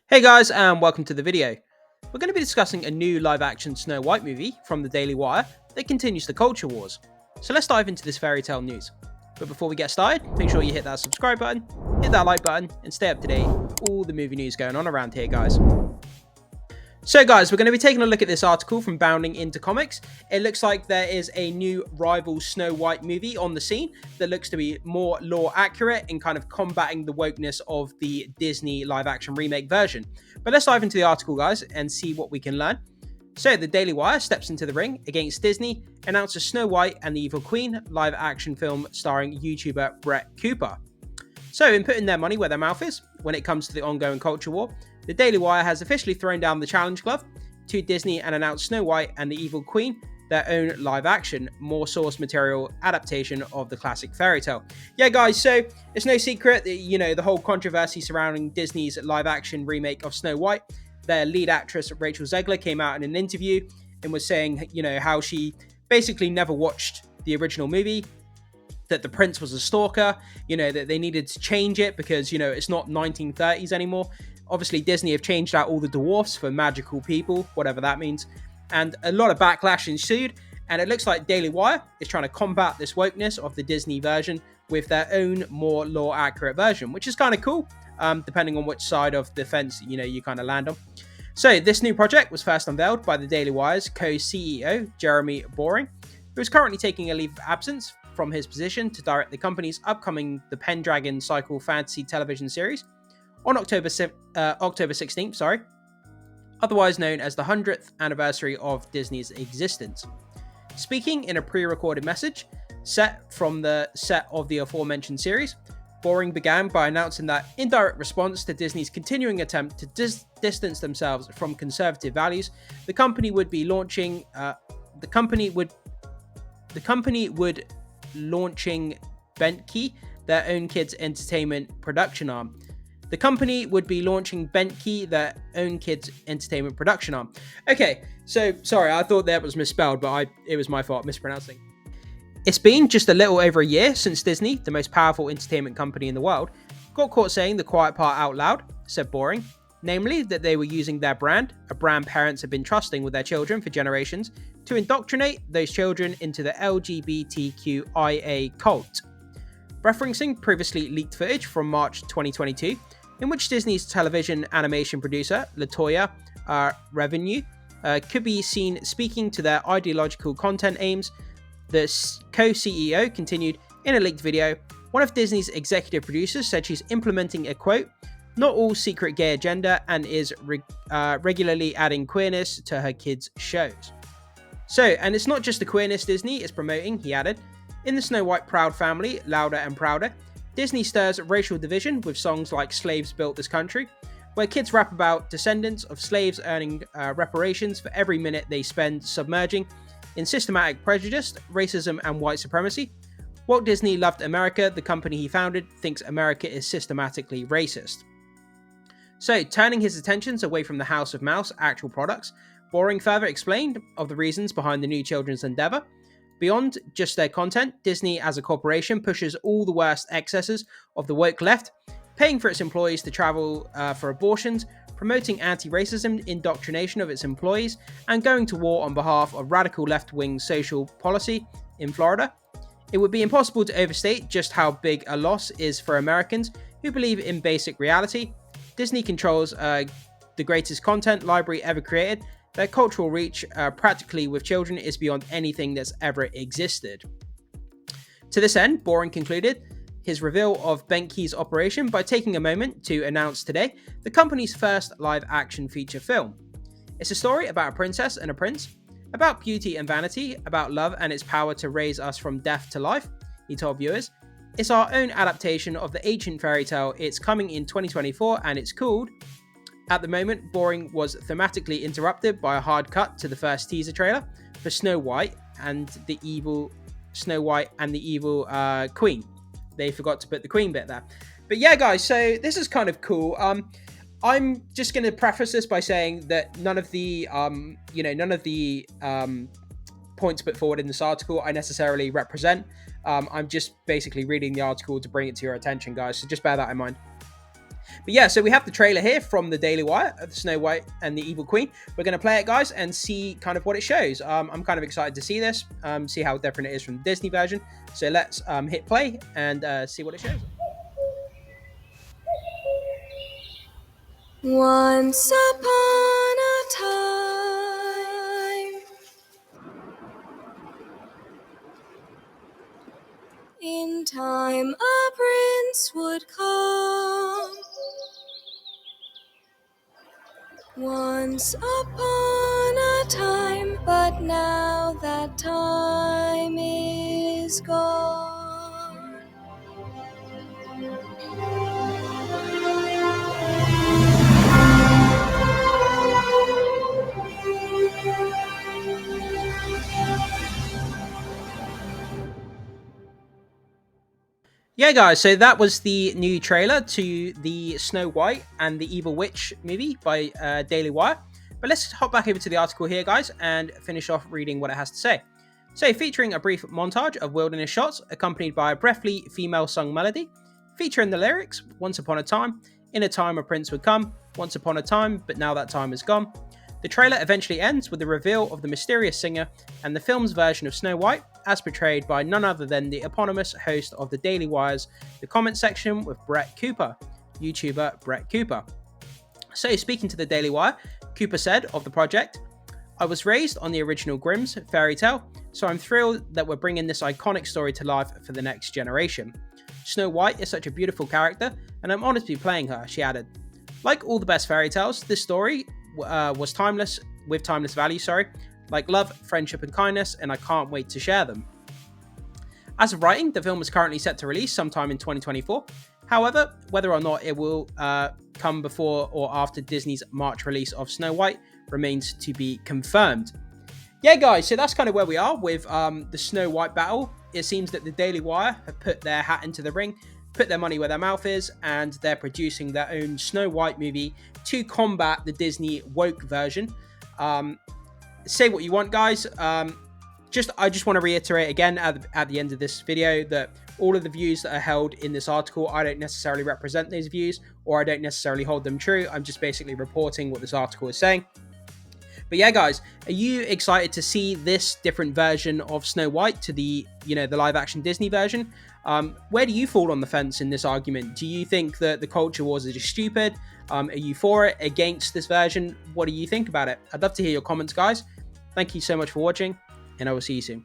Hey guys, and welcome to the video. We're going to be discussing a new live-action Snow White movie from the Daily Wire that continues the culture wars. So let's dive into this fairy tale news. But before we get started, make sure you hit that subscribe button, hit that like button, and stay up to date with all the movie news going on around here, guys. So guys, we're going to be taking a look at this article from Bounding into Comics. It looks like there is a new rival Snow White movie on the scene that looks to be more lore accurate in kind of combating the wokeness of the Disney live action remake version. But let's dive into the article, guys, and see what we can learn. So the Daily Wire steps into the ring against Disney, announces Snow White and the Evil Queen live action film starring YouTuber Brett Cooper. So in putting their money where their mouth is, when it comes to the ongoing culture war, the Daily Wire has officially thrown down the challenge glove to Disney and announced Snow White and the Evil Queen, their own live-action, more source material adaptation of the classic fairy tale. Yeah, guys, so it's no secret that, the whole controversy surrounding Disney's live-action remake of Snow White. Their lead actress, Rachel Zegler, came out in an interview and was saying, how she basically never watched the original movie, that the prince was a stalker, that they needed to change it because, it's not 1930s anymore. Obviously, Disney have changed out all the dwarfs for magical people, whatever that means. And a lot of backlash ensued. And it looks like Daily Wire is trying to combat this wokeness of the Disney version with their own more lore accurate version, which is kind of cool, depending on which side of the fence, you kind of land on. So this new project was first unveiled by the Daily Wire's co-CEO, Jeremy Boring, who is currently taking a leave of absence from his position to direct the company's upcoming The Pendragon Cycle fantasy television series on October 16th, otherwise known as the 100th anniversary of Disney's existence. Speaking in a pre-recorded message set from the set of the aforementioned series, Boring began by announcing that in direct response to Disney's continuing attempt to distance themselves from conservative values, the company would launching Bentkey, their own kids entertainment production arm. The company would be launching Bentkey, their own kids entertainment production arm. Okay, so sorry, I thought that was misspelled, but it was my fault mispronouncing. It's been just a little over a year since Disney, the most powerful entertainment company in the world, got caught saying the quiet part out loud, said Boring, namely that they were using their brand, a brand parents have been trusting with their children for generations, to indoctrinate those children into the LGBTQIA cult. Referencing previously leaked footage from March 2022, in which Disney's television animation producer, LaToya Revenue, could be seen speaking to their ideological content aims. The co-CEO continued, in a leaked video, one of Disney's executive producers said she's implementing a, quote, not all secret gay agenda and is regularly adding queerness to her kids' shows. So, and it's not just the queerness Disney is promoting, he added. In the Snow White Proud family, Louder and Prouder, Disney stirs racial division with songs like Slaves Built This Country, where kids rap about descendants of slaves earning reparations for every minute they spend submerging in systematic prejudice, racism, and white supremacy. Walt Disney loved America. The company he founded thinks America is systematically racist. So, turning his attentions away from the House of Mouse actual products, Boring further explained of the reasons behind the new children's endeavor. Beyond just their content, Disney as a corporation pushes all the worst excesses of the woke left, paying for its employees to travel for abortions, promoting anti-racism indoctrination of its employees, and going to war on behalf of radical left-wing social policy in Florida. It would be impossible to overstate just how big a loss is for Americans who believe in basic reality. Disney controls the greatest content library ever created. Their cultural reach, practically with children, is beyond anything that's ever existed. To this end, Boring concluded his reveal of Bentkey's operation by taking a moment to announce today the company's first live-action feature film. It's a story about a princess and a prince, about beauty and vanity, about love and its power to raise us from death to life, he told viewers. It's our own adaptation of the ancient fairy tale. It's coming in 2024 and it's called... At the moment, Boring was thematically interrupted by a hard cut to the first teaser trailer for Snow White and the Evil Queen. They forgot to put the Queen bit there. But yeah, guys, so this is kind of cool. I'm just going to preface this by saying that none of the points put forward in this article I necessarily represent. I'm just basically reading the article to bring it to your attention, guys. So just bear that in mind. But yeah, so we have the trailer here from the Daily Wire of Snow White and the Evil Queen. We're going to play it, guys, and see kind of what it shows. I'm kind of excited to see this, see how different it is from the Disney version. So let's hit play and see what it shows. Once upon a time, in time a prince would come. Once upon a time, but now that time is gone. Yeah, guys, so that was the new trailer to the Snow White and the Evil Witch movie by Daily Wire. But let's hop back over to the article here, guys, and finish off reading what it has to say. So, featuring a brief montage of wilderness shots accompanied by a breathly female sung melody, featuring the lyrics, Once upon a time, in a time a prince would come, once upon a time, but now that time is gone. The trailer eventually ends with the reveal of the mysterious singer and the film's version of Snow White, as portrayed by none other than the eponymous host of the Daily Wire's The Comment Section with Brett Cooper, YouTuber Brett Cooper. So, speaking to the Daily Wire, Cooper said of the project, "I was raised on the original Grimm's fairy tale, so I'm thrilled that we're bringing this iconic story to life for the next generation. Snow White is such a beautiful character, and I'm honoured to be playing her," she added. Like all the best fairy tales, this story was timeless, with timeless value, like love, friendship, and kindness, and I can't wait to share them. As of writing, the film is currently set to release sometime in 2024. However, whether or not it will come before or after Disney's March release of Snow White remains to be confirmed. Yeah, guys, so that's kind of where we are with the Snow White battle. It seems that the Daily Wire have put their hat into the ring, put their money where their mouth is, and they're producing their own Snow White movie to combat the Disney woke version. Say what you want, guys. I just want to reiterate again at the end of this video that all of the views that are held in this article, I don't necessarily represent those views, or I don't necessarily hold them true. I'm just basically reporting what this article is saying. But yeah, guys, are you excited to see this different version of Snow White to the live action Disney version? Where do you fall on the fence in this argument? Do you think that the culture wars are just stupid? Are you for it, against this version? What do you think about it? I'd love to hear your comments, guys. Thank you so much for watching, and I will see you soon.